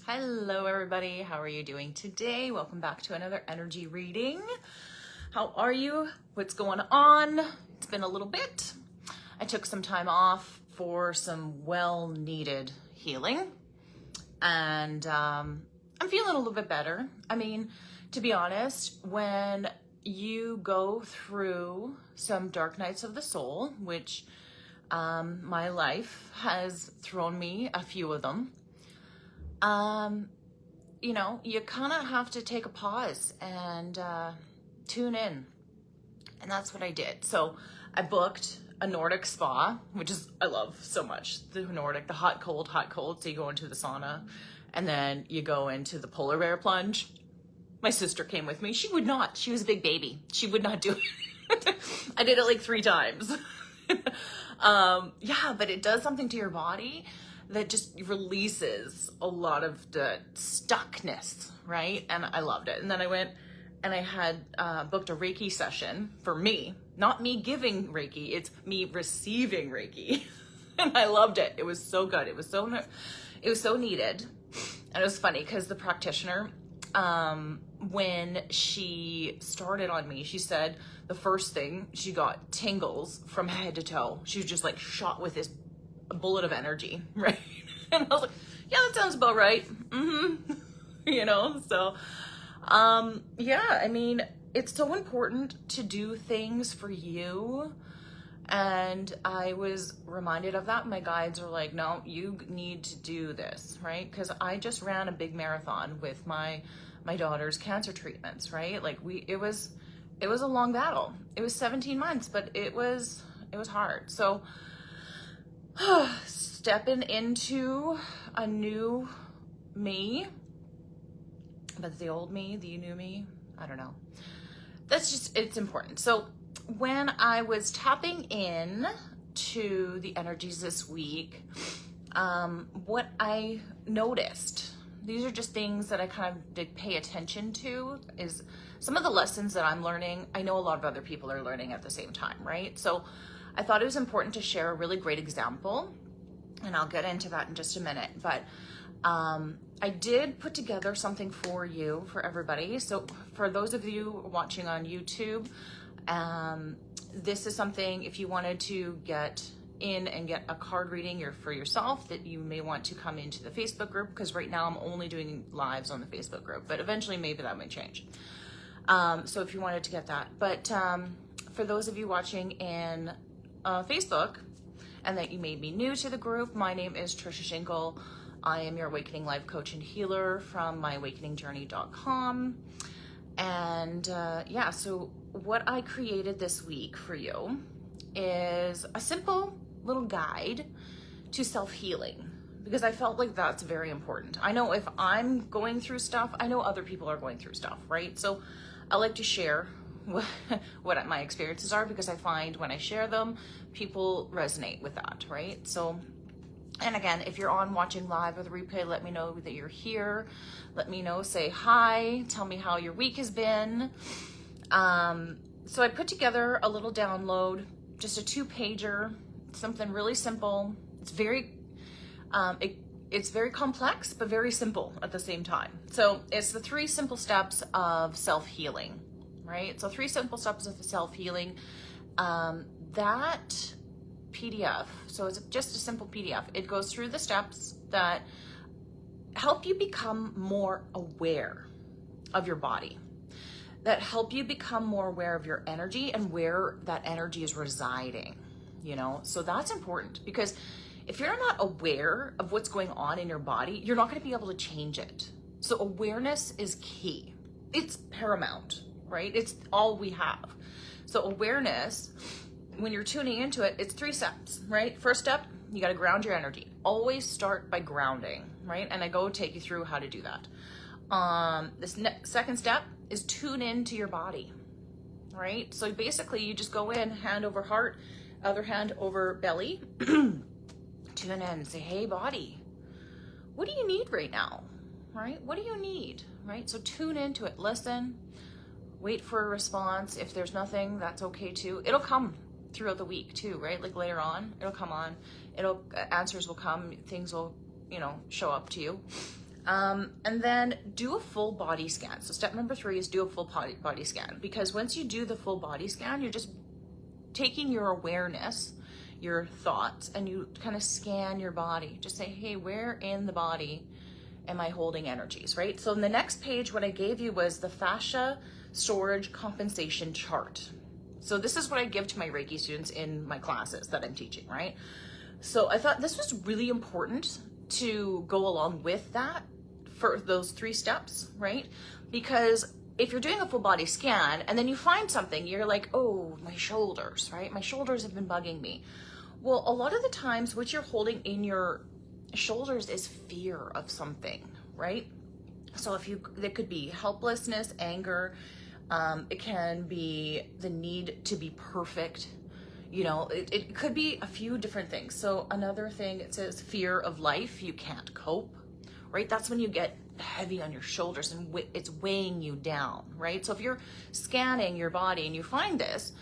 Hello everybody, how are you doing today? Welcome back to another energy reading. How are you? What's going on? It's been a little bit. I took some time off for some well-needed healing and I'm feeling a little bit better. I mean, to be honest, when you go through some dark nights of the soul, which my life has thrown me a few of them, you know, you kind of have to take a pause and tune in. And that's what I did. So I booked a Nordic spa, which is, I love so much. The Nordic, the hot, cold, hot, cold. So you go into the sauna and then you go into the polar bear plunge. My sister came with me. She would not. She was a big baby. She would not do it. I did it like 3 times. Yeah, but it does something to your body that just releases a lot of the stuckness, right? And I loved it. And then I went and I had booked a Reiki session for me, not me giving Reiki, it's me receiving Reiki. And I loved it. It was so good. It was so needed. And it was funny because the practitioner, when she started on me, she said the first thing, she got tingles from head to toe. She was just like shot with this bullet of energy, right? And I was like, yeah, that sounds about right. You know, so yeah, I mean, it's so important to do things for you. And I was reminded of that. My guides are like, no, you need to do this, right? Because I just ran a big marathon with my daughter's cancer treatments, right? Like it was a long battle. It was 17 months, but it was hard. So stepping into a new me, but the old me, the new me, I don't know. That's just, it's important. So when I was tapping in to the energies this week, what I noticed, these are just things that I kind of did pay attention to, is some of the lessons that I'm learning, I know a lot of other people are learning at the same time, right? So I thought it was important to share a really great example, and I'll get into that in just a minute. But I did put together something for you, for everybody. So for those of you watching on YouTube, this is something, if you wanted to get in and get a card reading for yourself, that you may want to come into the Facebook group, because right now I'm only doing lives on the Facebook group, but eventually maybe that might change. So if you wanted to get that. But for those of you watching in Facebook, and that you may be new to the group, my name is Trisha Schinkel. I am your Awakening Life Coach and Healer from myawakeningjourney.com. And yeah, so what I created this week for you is a simple little guide to self-healing, because I felt like that's very important. I know if I'm going through stuff, I know other people are going through stuff, right? So I like to share what my experiences are, because I find when I share them, people resonate with that, right? So, and again, if you're on watching live or the replay, let me know that you're here. Let me know, say hi, tell me how your week has been. So I put together a little download, just a 2-pager, something really simple. It's very, it's very complex, but very simple at the same time. So it's the 3 simple steps of self-healing, right? So 3 simple steps of self-healing. That PDF, so it's just a simple PDF. It goes through the steps that help you become more aware of your body, that help you become more aware of your energy and where that energy is residing, you know? So that's important, because if you're not aware of what's going on in your body, you're not going to be able to change it. So awareness is key. It's paramount, right? It's all we have. So awareness, when you're tuning into it, it's 3 steps, right? First step, you got to ground your energy. Always start by grounding, right? And I go take you through how to do that. This second step is tune into your body, right? So basically you just go in, hand over heart, other hand over belly, tune in and say, hey body, what do you need right now, right? What do you need, right? So tune into it, listen, wait for a response. If there's nothing, that's okay too. It'll come throughout the week too, right? Like later on, it'll come on, answers will come, things will, you know, show up to you. And then do a full body scan. So step number 3 is do a full body scan, because once you do the full body scan, you're just taking your awareness, your thoughts, and you kind of scan your body. Just say, hey, where in the body am I holding energies, right? So in the next page, what I gave you was the fascia storage compensation chart. So this is what I give to my Reiki students in my classes that I'm teaching, right? So I thought this was really important to go along with that for those 3 steps, right? Because if you're doing a full body scan and then you find something, you're like, oh, my shoulders, right? My shoulders have been bugging me. Well, a lot of the times what you're holding in your shoulders is fear of something, right? So it could be helplessness, anger. It can be the need to be perfect. You know, it could be a few different things. So another thing, it says fear of life. You can't cope, right? That's when you get heavy on your shoulders and it's weighing you down, right? So if you're scanning your body and you find this,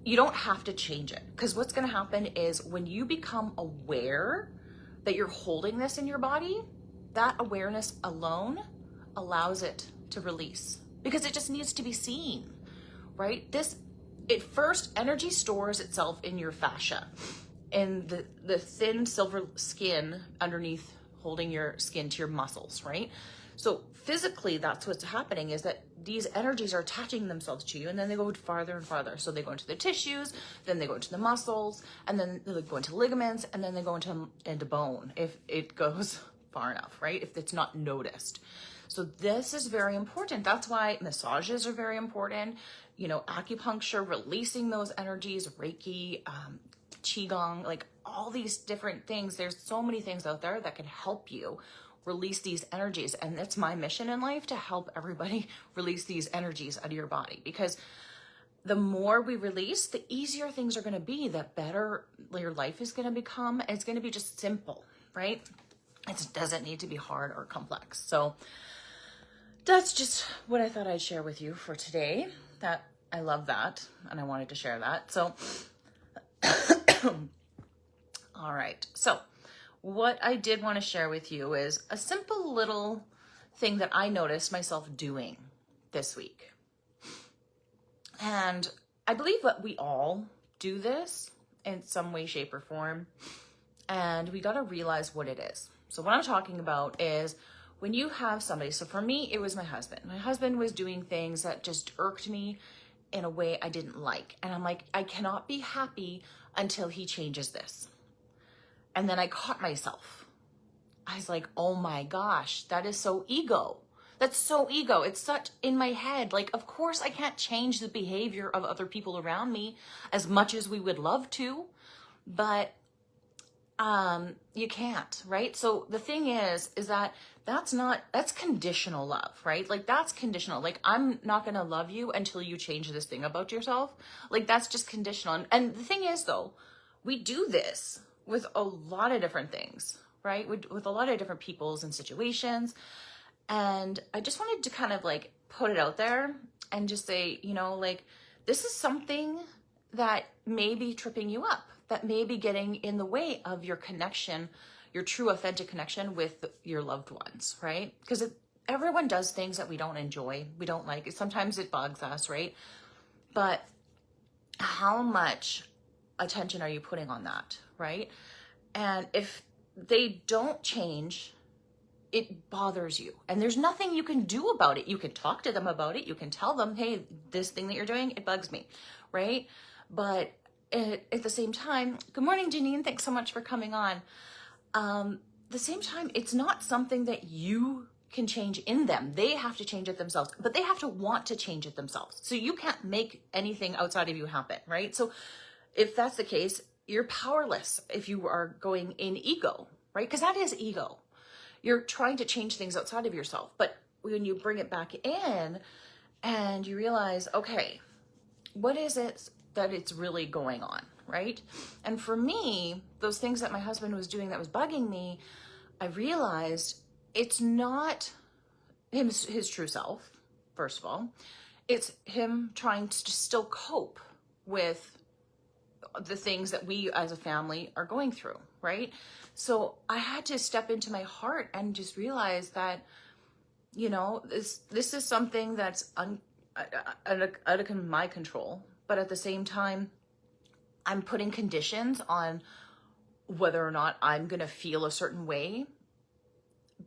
you don't have to change it, because what's going to happen is when you become aware that you're holding this in your body, that awareness alone allows it to release, because it just needs to be seen, right? Energy stores itself in your fascia, in the thin silver skin underneath, holding your skin to your muscles, right? So physically, that's what's happening, is that these energies are attaching themselves to you, and then they go farther and farther. So they go into the tissues, then they go into the muscles, and then they go into ligaments, and then they go into bone, if it goes far enough, right? If it's not noticed. So this is very important. That's why massages are very important. You know, acupuncture, releasing those energies, Reiki, Qigong, like all these different things. There's so many things out there that can help you release these energies. And it's my mission in life to help everybody release these energies out of your body, because the more we release, the easier things are going to be, the better your life is going to become. It's going to be just simple, right? It doesn't need to be hard or complex. So that's just what I thought I'd share with you for today. That I love that, and I wanted to share that. So, all right. So what I did want to share with you is a simple little thing that I noticed myself doing this week. And I believe that we all do this in some way, shape, or form. And we got to realize what it is. So what I'm talking about is when you have somebody, so for me, it was my husband. My husband was doing things that just irked me in a way I didn't like. And I'm like, I cannot be happy until he changes this. And then I caught myself. I was like, oh my gosh, that is so ego. That's so ego. It's such in my head. Like, of course I can't change the behavior of other people around me as much as we would love to, but you can't, right? So the thing is that that's conditional love, right? Like that's conditional. Like, I'm not going to love you until you change this thing about yourself. Like, that's just conditional. And the thing is though, we do this with a lot of different things, right? With a lot of different peoples and situations. And I just wanted to kind of like put it out there and just say, you know, like, this is something that may be tripping you up, that may be getting in the way of your connection, your true authentic connection with your loved ones, right? Because everyone does things that we don't enjoy, we don't like. Sometimes it bugs us, right? But how much attention are you putting on that, right? And if they don't change, it bothers you. And there's nothing you can do about it. You can talk to them about it. You can tell them, hey, this thing that you're doing, it bugs me, right? But at the same time, good morning, Janine. Thanks so much for coming on. The same time, it's not something that you can change in them. They have to change it themselves, but they have to want to change it themselves. So you can't make anything outside of you happen, right? So if that's the case, you're powerless if you are going in ego, right? Because that is ego. You're trying to change things outside of yourself. But when you bring it back in and you realize, okay, what is it that it's really going on, right? And for me, those things that my husband was doing that was bugging me, I realized it's not his true self, first of all. It's him trying to still cope with the things that we as a family are going through, right? So I had to step into my heart and just realize that, you know, this is something that's out of my control, but at the same time, I'm putting conditions on whether or not I'm going to feel a certain way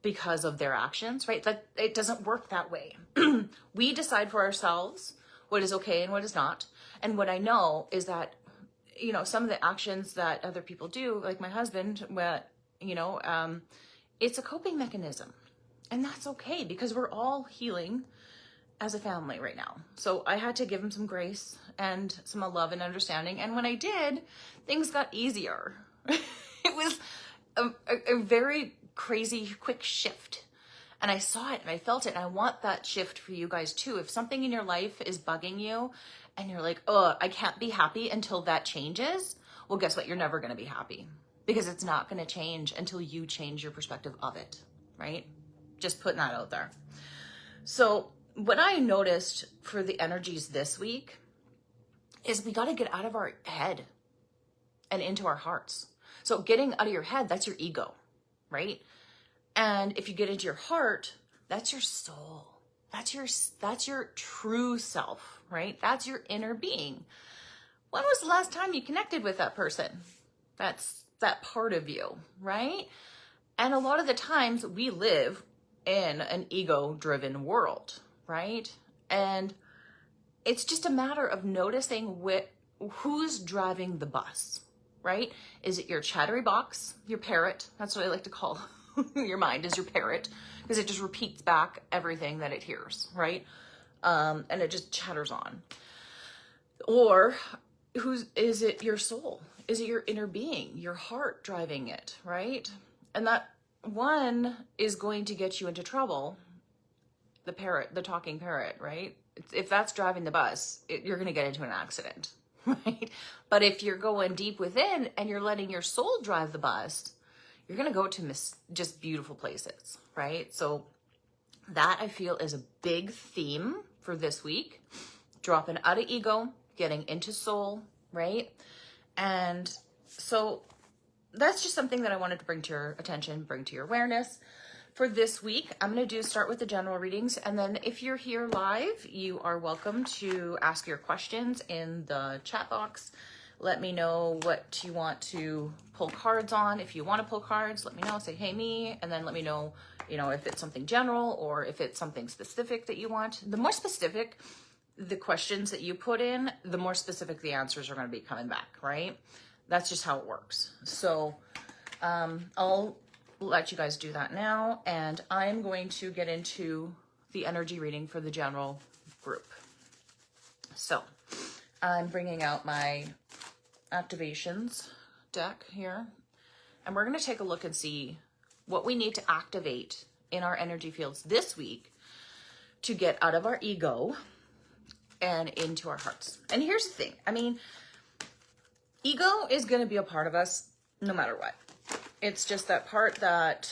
because of their actions, right? That it doesn't work that way. We decide for ourselves what is okay and what is not. And what I know is that, you know, some of the actions that other people do, like my husband, you know, it's a coping mechanism. And that's okay, because we're all healing as a family right now. So I had to give him some grace and some love and understanding. And when I did, things got easier. It was a very crazy quick shift. And I saw it and I felt it. And I want that shift for you guys too. If something in your life is bugging you and you're like, oh, I can't be happy until that changes. Well, guess what? You're never going to be happy, because it's not going to change until you change your perspective of it, right? Just putting that out there. So what I noticed for the energies this week is we got to get out of our head and into our hearts. So getting out of your head, that's your ego, right? And if you get into your heart, that's your soul. That's your true self, right? That's your inner being. When was the last time you connected with that person? That's that part of you, right? And a lot of the times we live in an ego-driven world, right? And it's just a matter of noticing who's driving the bus, right? Is it your chatterbox, your parrot? That's what I like to call your mind, is your parrot, because it just repeats back everything that it hears, right? And it just chatters on. Or is it your soul? Is it your inner being, your heart driving it, right? And that one is going to get you into trouble. The parrot, the talking parrot, right? If that's driving the bus, you're going to get into an accident, right? But if you're going deep within and you're letting your soul drive the bus, you're going to go to just beautiful places, right? So that, I feel, is a big theme for this week. Dropping out of ego, getting into soul, right? And so that's just something that I wanted to bring to your attention, bring to your awareness. For this week, I'm going to start with the general readings. And then if you're here live, you are welcome to ask your questions in the chat box. Let me know what you want to pull cards on. If you want to pull cards, let me know. Say, hey, me. And then let me know, you know, if it's something general or if it's something specific that you want. The more specific the questions that you put in, the more specific the answers are going to be coming back, right? That's just how it works. So I'll let you guys do that now. And I'm going to get into the energy reading for the general group. So I'm bringing out my activations deck here. And we're going to take a look and see what we need to activate in our energy fields this week to get out of our ego and into our hearts. And here's the thing. I mean, ego is going to be a part of us no matter what. It's just that part that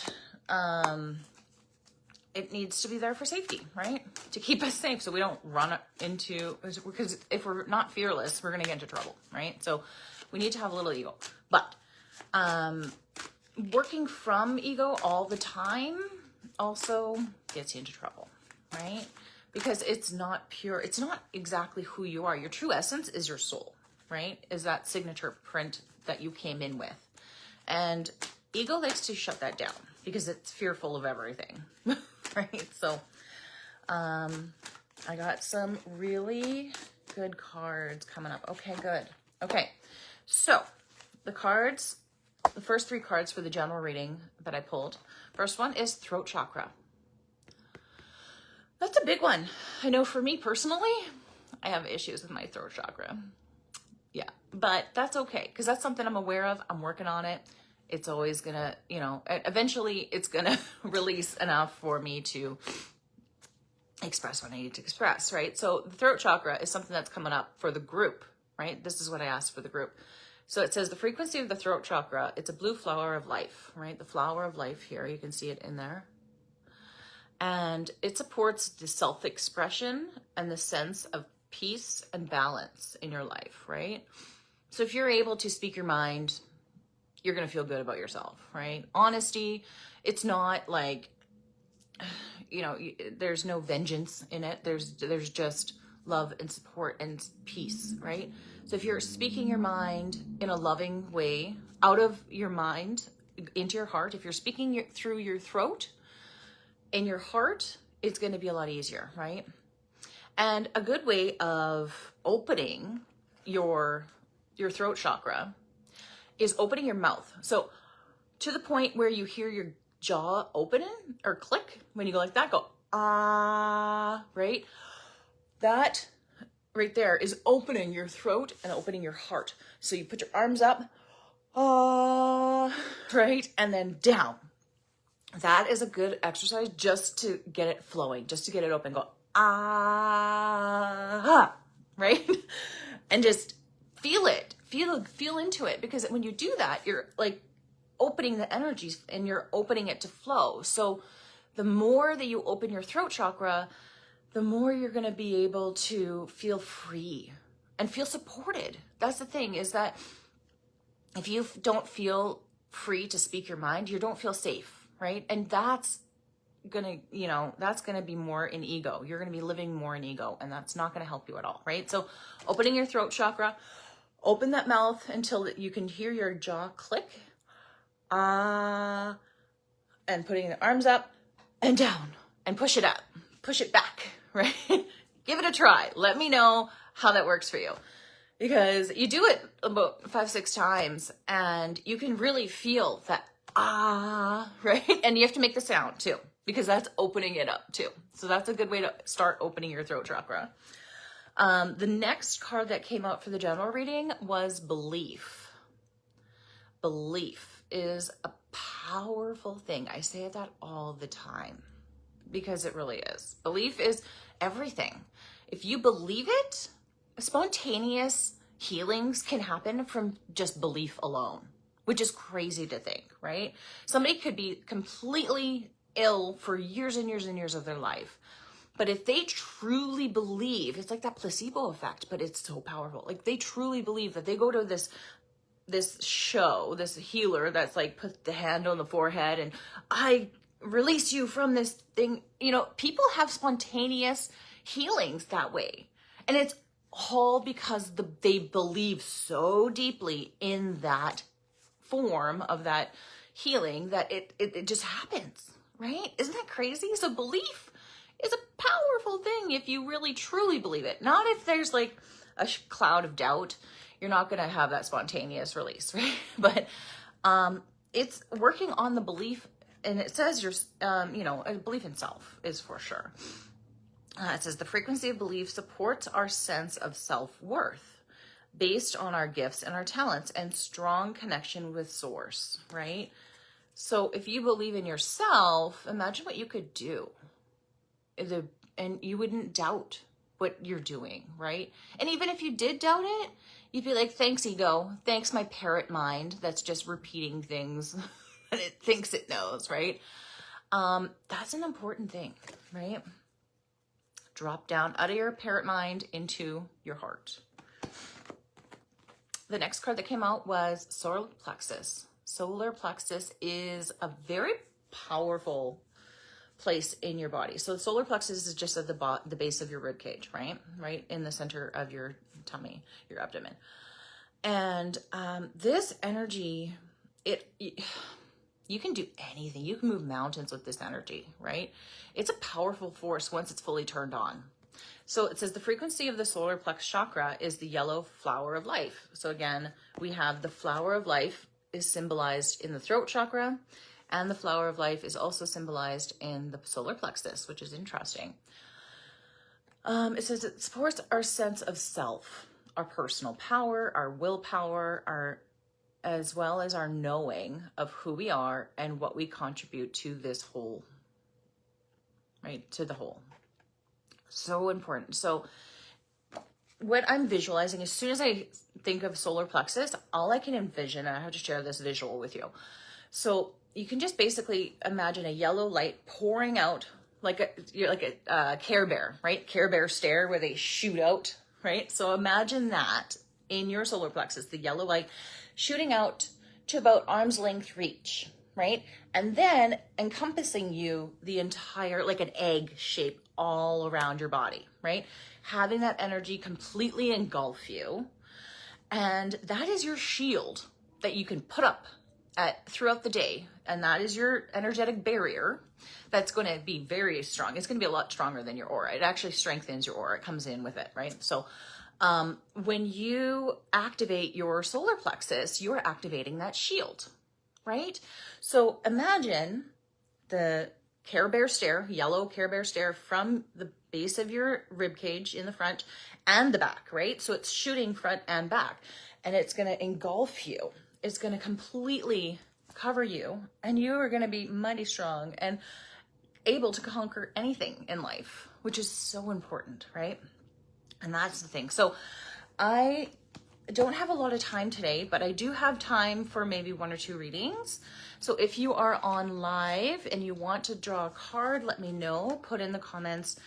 it needs to be there for safety, right? To keep us safe so we don't run into, because if we're not fearless, we're going to get into trouble, right? So we need to have a little ego. But working from ego all the time also gets you into trouble, right? Because it's not pure. It's not exactly who you are. Your true essence is your soul, right? Is that signature print that you came in with. And ego likes to shut that down because it's fearful of everything, right? So I got some really good cards coming up. Okay, good. Okay, so the cards, the first three cards for the general reading that I pulled. First one is throat chakra. That's a big one. I know for me personally, I have issues with my throat chakra. Yeah, but that's okay, because that's something I'm aware of. I'm working on it. It's always gonna, you know, eventually it's gonna release enough for me to express what I need to express, right? So the throat chakra is something that's coming up for the group, right? This is what I asked for the group. So it says the frequency of the throat chakra, it's a blue flower of life, right? The flower of life here, you can see it in there. And it supports the self-expression and the sense of peace and balance in your life, right? So if you're able to speak your mind you're going to feel good about yourself, right? Honesty, it's not like, there's no vengeance in it. There's just love and support and peace, right? So if you're speaking your mind in a loving way, out of your mind into your heart, if you're speaking through your throat in your heart, it's going to be a lot easier, right? And a good way of opening your throat chakra is opening your mouth. So to the point where you hear your jaw open or click, when you go like that, go, ah, right? That right there is opening your throat and opening your heart. So you put your arms up, ah, right? And then down. That is a good exercise just to get it flowing, just to get it open. Go, ah, right? And just feel it, feel into it. Because when you do that, you're like opening the energies and you're opening it to flow. So the more that you open your throat chakra, the more you're going to be able to feel free and feel supported. That's the thing, is that if you don't feel free to speak your mind, you don't feel safe, right? And that's going to be more in ego. You're going to be living more in ego, and that's not going to help you at all, right? So opening your throat chakra, open that mouth until you can hear your jaw click. And putting the arms up and down and push it up, push it back, right? Give it a try. Let me know how that works for you, because you do it about 5-6 times and you can really feel that, right? And you have to make the sound too, because that's opening it up too. So that's a good way to start opening your throat chakra. The next card that came out for the general reading was belief. Belief is a powerful thing. I say that all the time because it really is. Belief is everything. If you believe it, spontaneous healings can happen from just belief alone, which is crazy to think, right? Somebody could be completely ill for years and years and years of their life. But if they truly believe, it's like that placebo effect, but it's so powerful. Like they truly believe that they go to this healer that's like, put the hand on the forehead and I release you from this thing. People have spontaneous healings that way. And it's all because they believe so deeply in that form of that healing that it just happens, right? Isn't that crazy? So belief is a powerful thing if you really truly believe it. Not if there's like a cloud of doubt. You're not going to have that spontaneous release, right? But it's working on the belief, and it says a belief in self is for sure. It says the frequency of belief supports our sense of self-worth based on our gifts and our talents and strong connection with source, right? So if you believe in yourself, imagine what you could do. And you wouldn't doubt what you're doing, right? And even if you did doubt it, you'd be like, thanks, ego. Thanks, my parrot mind that's just repeating things and it thinks it knows, right? That's an important thing, right? Drop down out of your parrot mind into your heart. The next card that came out was solar plexus. Solar plexus is a very powerful place in your body. So the solar plexus is just at the base of your rib cage, right? Right in the center of your tummy, your abdomen. And this energy, you can do anything. You can move mountains with this energy, right? It's a powerful force once it's fully turned on. So it says the frequency of the solar plex chakra is the yellow flower of life. So again, we have the flower of life is symbolized in the throat chakra, and the flower of life is also symbolized in the solar plexus, which is interesting. It says it supports our sense of self, our personal power, our willpower, as well as our knowing of who we are and what we contribute to this whole, right? To the whole. So important. So what I'm visualizing, as soon as I think of solar plexus, all I can envision, and I have to share this visual with you. So you can just basically imagine a yellow light pouring out like a Care Bear, right? Care Bear stare where they shoot out, right? So imagine that in your solar plexus, the yellow light shooting out to about arm's length reach, right? And then encompassing you the entire, like an egg shape all around your body, right? Having that energy completely engulf you. And that is your shield that you can put up throughout the day. And that is your energetic barrier that's going to be very strong. It's going to be a lot stronger than your aura. It actually strengthens your aura. It comes in with it, right? So when you activate your solar plexus, you're activating that shield, right? So imagine the Care Bear stare, yellow Care Bear stare from the base of your rib cage in the front and the back, right? So it's shooting front and back, and it's going to engulf you. It's going to completely cover you, and you are going to be mighty strong and able to conquer anything in life, which is so important, right? And that's the thing. So I don't have a lot of time today, but I do have time for maybe 1 or 2 readings. So if you are on live and you want to draw a card, let me know. Put in the comments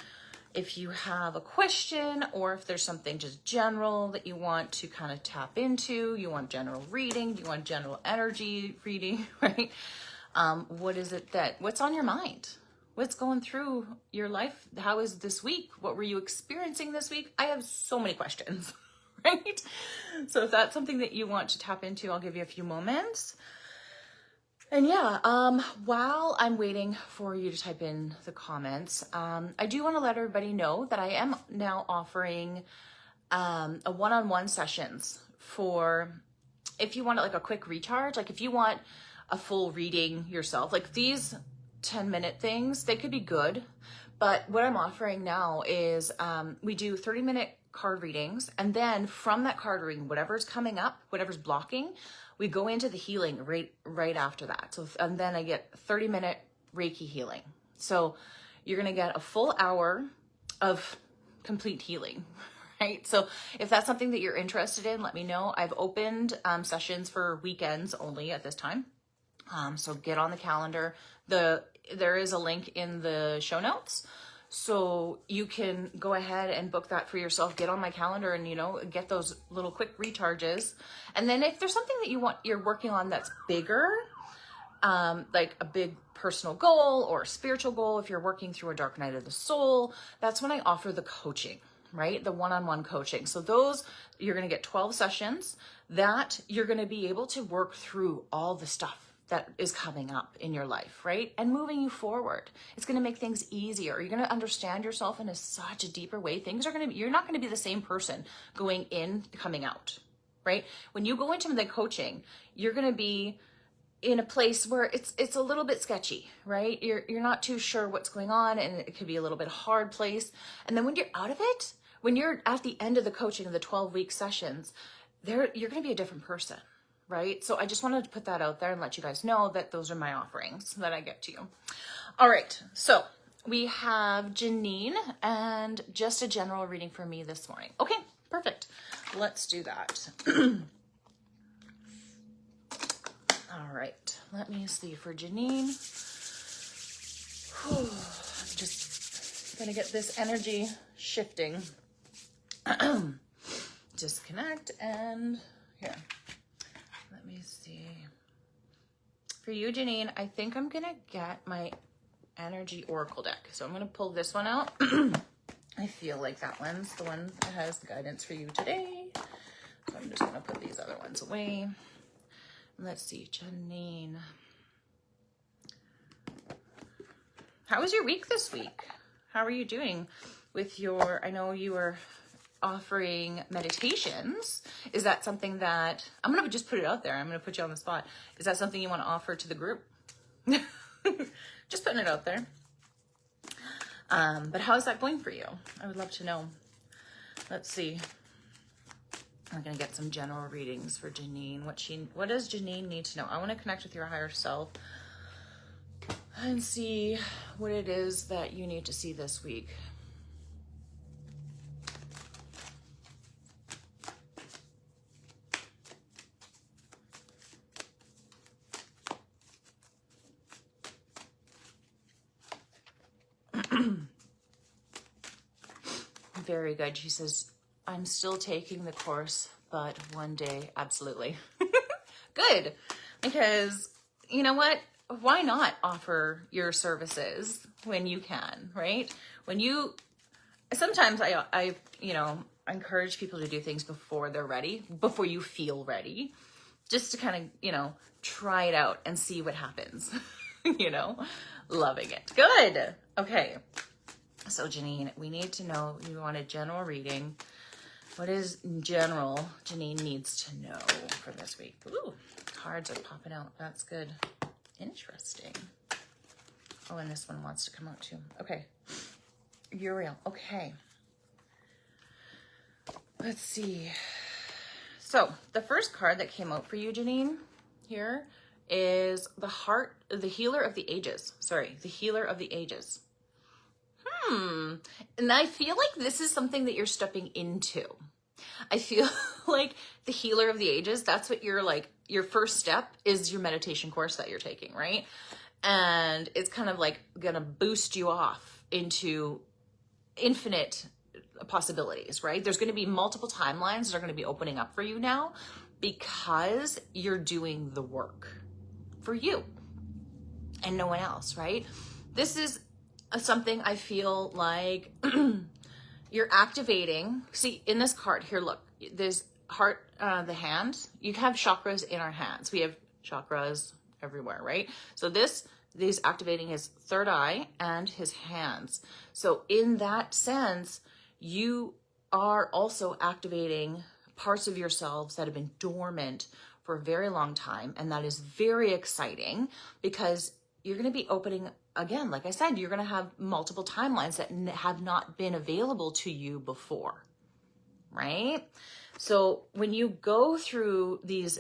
if you have a question, or if there's something just general that you want to kind of tap into. You want general reading, you want general energy reading, right? What is it what's on your mind? What's going through your life? How is this week? What were you experiencing this week? I have so many questions, right? So if that's something that you want to tap into, I'll give you a few moments. And yeah, while I'm waiting for you to type in the comments, I do want to let everybody know that I am now offering a one-on-one sessions for if you want like a quick recharge, like if you want a full reading yourself, like these 10-minute things, they could be good. But what I'm offering now is we do 30-minute card readings, and then from that card reading, whatever's coming up, whatever's blocking, we go into the healing right after that. So, and then I get 30-minute Reiki healing. So you're going to get a full hour of complete healing, right? So if that's something that you're interested in, let me know. I've opened sessions for weekends only at this time. So get on the calendar. There is a link in the show notes. So you can go ahead and book that for yourself, get on my calendar and, get those little quick recharges. And then if there's something that you're working on that's bigger, like a big personal goal or a spiritual goal, if you're working through a dark night of the soul, that's when I offer the coaching, right? The one-on-one coaching. So those, you're going to get 12 sessions that you're going to be able to work through all the stuff that is coming up in your life, right? And moving you forward. It's going to make things easier. You're going to understand yourself in such a deeper way. You're not going to be the same person going in, coming out, right? When you go into the coaching, you're going to be in a place where it's a little bit sketchy, right? You're not too sure what's going on, and it could be a little bit hard place. And then when you're out of it, when you're at the end of the coaching of the 12-week sessions, you're going to be a different person. Right? So I just wanted to put that out there and let you guys know that those are my offerings that I get to you. All right. So we have Janine and just a general reading for me this morning. Okay, perfect. Let's do that. All right. Let me see for Janine. Whew. I'm just going to get this energy shifting. Disconnect and here. Let me see. For you, Janine, I think I'm going to get my energy oracle deck. So I'm going to pull this one out. I feel like that one's the one that has the guidance for you today. So I'm just going to put these other ones away. Let's see, Janine. How was your week this week? How are you doing with I know you were offering meditations. Is that something that, I'm going to just put it out there. I'm going to put you on the spot. Is that something you want to offer to the group? Just putting it out there. But how's that going for you? I would love to know. Let's see. I'm going to get some general readings for Janine. What does Janine need to know? I want to connect with your higher self and see what it is that you need to see this week. Very good. She says, I'm still taking the course, but one day, absolutely. Good. Because you know what? Why not offer your services when you can, right? Sometimes I encourage people to do things before they're ready, before you feel ready, just to kind of, try it out and see what happens, loving it. Good. Okay. So Janine, we need to know, you want a general reading. What is general Janine needs to know for this week? Ooh, cards are popping out. That's good. Interesting. Oh, and this one wants to come out too. Okay. Uriel. Okay. Let's see. So the first card that came out for you, Janine, here is the Healer of the Ages. Sorry, the Healer of the Ages. And I feel like this is something that you're stepping into. I feel like the Healer of the Ages, that's what your first step is your meditation course that you're taking, right? And it's kind of like gonna boost you off into infinite possibilities, right? There's going to be multiple timelines that are going to be opening up for you now because you're doing the work for you and no one else, right? This is something I feel like you're activating. See, in this card here, look, there's heart, the hand. You have chakras in our hands. We have chakras everywhere, right? So this activating his third eye and his hands. So in that sense, you are also activating parts of yourselves that have been dormant for a very long time. And that is very exciting because you're going to be opening, again, like I said, you're going to have multiple timelines that have not been available to you before, right? So when you go through these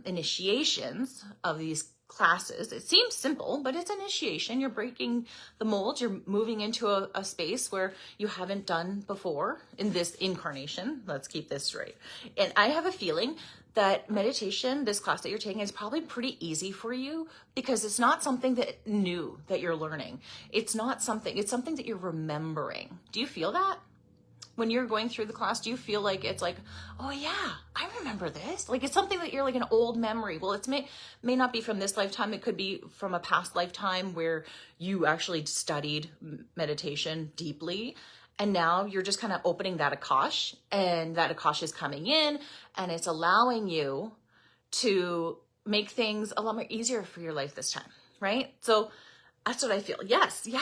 initiations of these classes, it seems simple, but it's initiation. You're breaking the mold. You're moving into a space where you haven't done before in this incarnation. Let's keep this straight. And I have a feeling that meditation, this class that you're taking, is probably pretty easy for you because it's not something that new that you're learning. It's something that you're remembering. Do you feel that? When you're going through the class, do you feel like it's like, oh yeah, I remember this? Like it's something that you're like an old memory. Well, it may not be from this lifetime. It could be from a past lifetime where you actually studied meditation deeply. And now you're just kind of opening that Akash, and that Akash is coming in and it's allowing you to make things a lot more easier for your life this time, right? So that's what I feel. Yes. Yeah.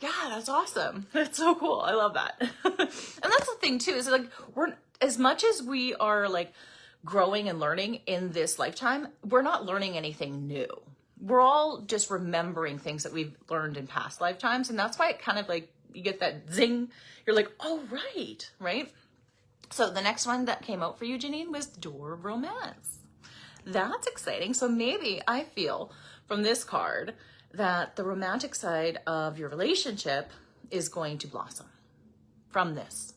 That's awesome. That's so cool. I love that. And that's the thing too, is like, as much as we are like growing and learning in this lifetime, we're not learning anything new. We're all just remembering things that we've learned in past lifetimes. And that's why it kind of like, you get that zing. You're like, oh, right. So the next one that came out for you, Janine, was Door of Romance. That's exciting. So maybe I feel from this card that the romantic side of your relationship is going to blossom from this.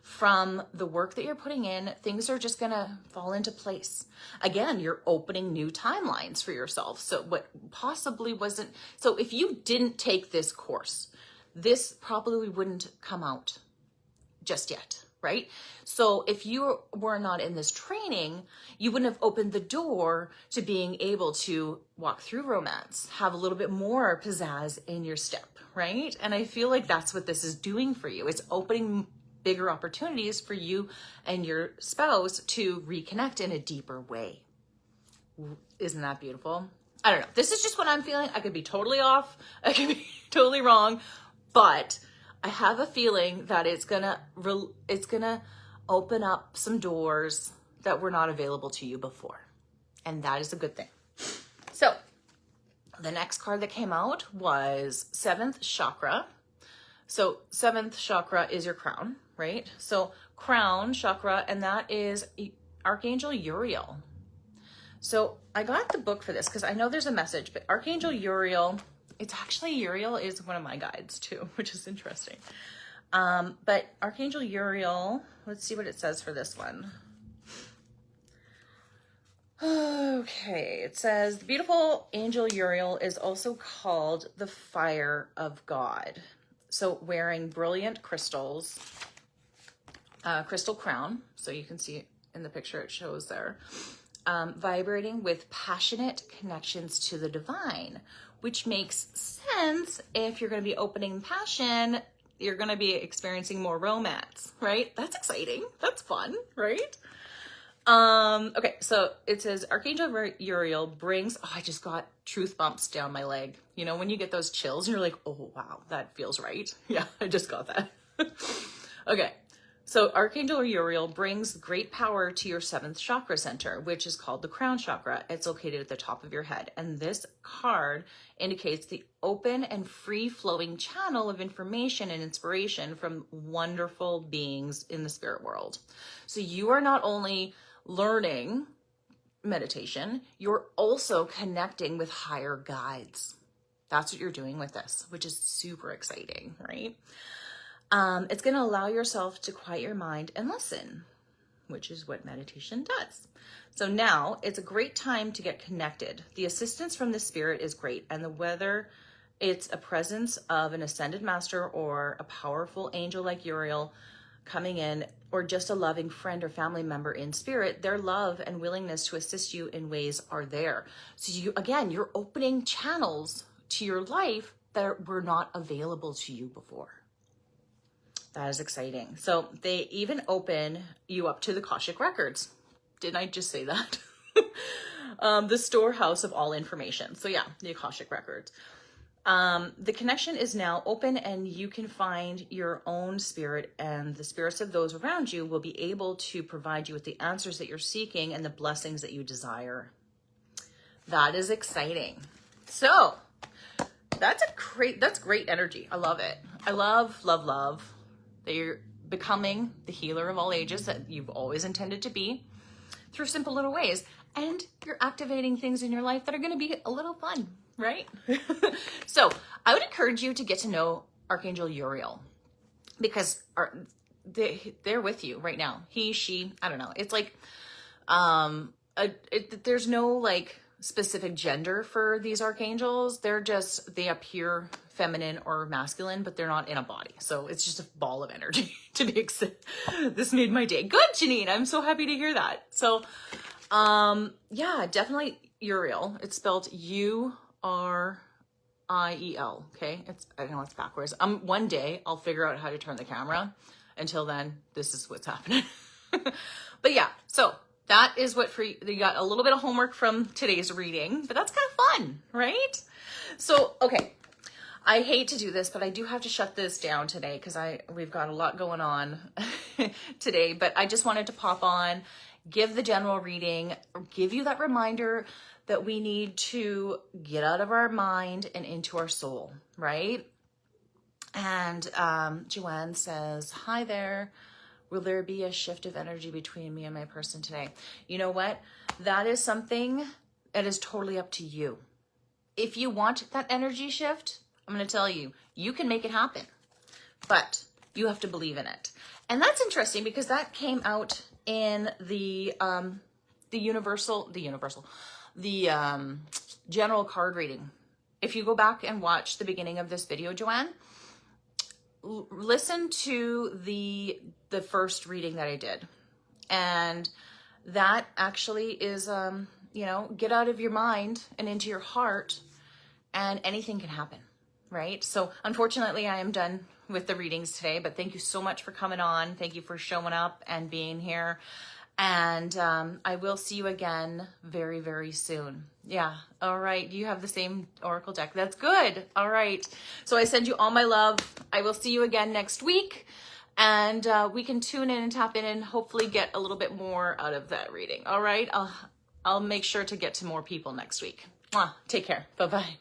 From the work that you're putting in, things are just gonna fall into place. Again, you're opening new timelines for yourself. So what possibly wasn't, so if you didn't take this course, this probably wouldn't come out just yet, right? So if you were not in this training, you wouldn't have opened the door to being able to walk through romance, have a little bit more pizzazz in your step, right? And I feel like that's what this is doing for you. It's opening bigger opportunities for you and your spouse to reconnect in a deeper way. Isn't that beautiful? I don't know. This is just what I'm feeling. I could be totally off. I could be totally wrong, but I have a feeling that it's gonna open up some doors that were not available to you before. And that is a good thing. So the next card that came out was 7th chakra. So 7th chakra is your crown, right? So crown chakra, and that is Archangel Uriel. So I got the book for this because I know there's a message, but Archangel Uriel, it's actually Uriel is one of my guides too, which is interesting. But Archangel Uriel, let's see what it says for this one. Okay, it says, the beautiful angel Uriel is also called the fire of God. So wearing brilliant crystals, crystal crown. So you can see in the picture it shows there. vibrating with passionate connections to the divine, which makes sense. If you're going to be opening passion, you're going to be experiencing more romance, right? That's exciting. That's fun, right? Okay, so it says Archangel Uriel brings, oh, I just got truth bumps down my leg. You know, when you get those chills and you're like, oh, wow, that feels right. Yeah, I just got that. Okay, so Archangel Uriel brings great power to your 7th chakra center, which is called the crown chakra. It's located at the top of your head. And this card indicates the open and free-flowing channel of information and inspiration from wonderful beings in the spirit world. So you are not only learning meditation, you're also connecting with higher guides. That's what you're doing with this, which is super exciting, right? It's going to allow yourself to quiet your mind and listen, which is what meditation does. So now it's a great time to get connected. The assistance from the spirit is great, and whether it's a presence of an ascended master or a powerful angel like Uriel coming in, or just a loving friend or family member in spirit, their love and willingness to assist you in ways are there. So you're opening channels to your life that were not available to you before. That is exciting. So they even open you up to the Akashic records. Didn't I just say that? The storehouse of all information. So yeah, the Akashic records. The connection is now open, and you can find your own spirit, and the spirits of those around you will be able to provide you with the answers that you're seeking and the blessings that you desire. That is exciting. So that's great energy. I love it. I love that you're becoming the healer of all ages that you've always intended to be through simple little ways. And you're activating things in your life that are going to be a little fun, right? So I would encourage you to get to know Archangel Uriel, because they're with you right now. He, she, I don't know. It's like, there's no like specific gender for these archangels. They appear feminine or masculine, but they're not in a body. So it's just a ball of energy to be This made my day. Good, Janine. I'm so happy to hear that. So, yeah, definitely Uriel. It's spelled Uriel. Okay. I know it's backwards. One day I'll figure out how to turn the camera. Until then, this is what's happening. But yeah, so that is what you got a little bit of homework from today's reading, but that's kind of fun, right? So, okay. I hate to do this, but I do have to shut this down today because we've got a lot going on today, but I just wanted to pop on, give the general reading, give you that reminder that we need to get out of our mind and into our soul, right? And Joanne says, hi there. Will there be a shift of energy between me and my person today? You know what? That is something that is totally up to you. If you want that energy shift, I'm going to tell you, you can make it happen, but you have to believe in it. And that's interesting because that came out in the general card reading. If you go back and watch the beginning of this video, Joanne, listen to the first reading that I did. And that actually is, get out of your mind and into your heart, and anything can happen, right? So unfortunately, I am done with the readings today, but thank you so much for coming on. Thank you for showing up and being here. And I will see you again very, very soon. Yeah. All right. You have the same Oracle deck. That's good. All right. So I send you all my love. I will see you again next week. And we can tune in and tap in and hopefully get a little bit more out of that reading. All right. I'll make sure to get to more people next week. Take care. Bye-bye.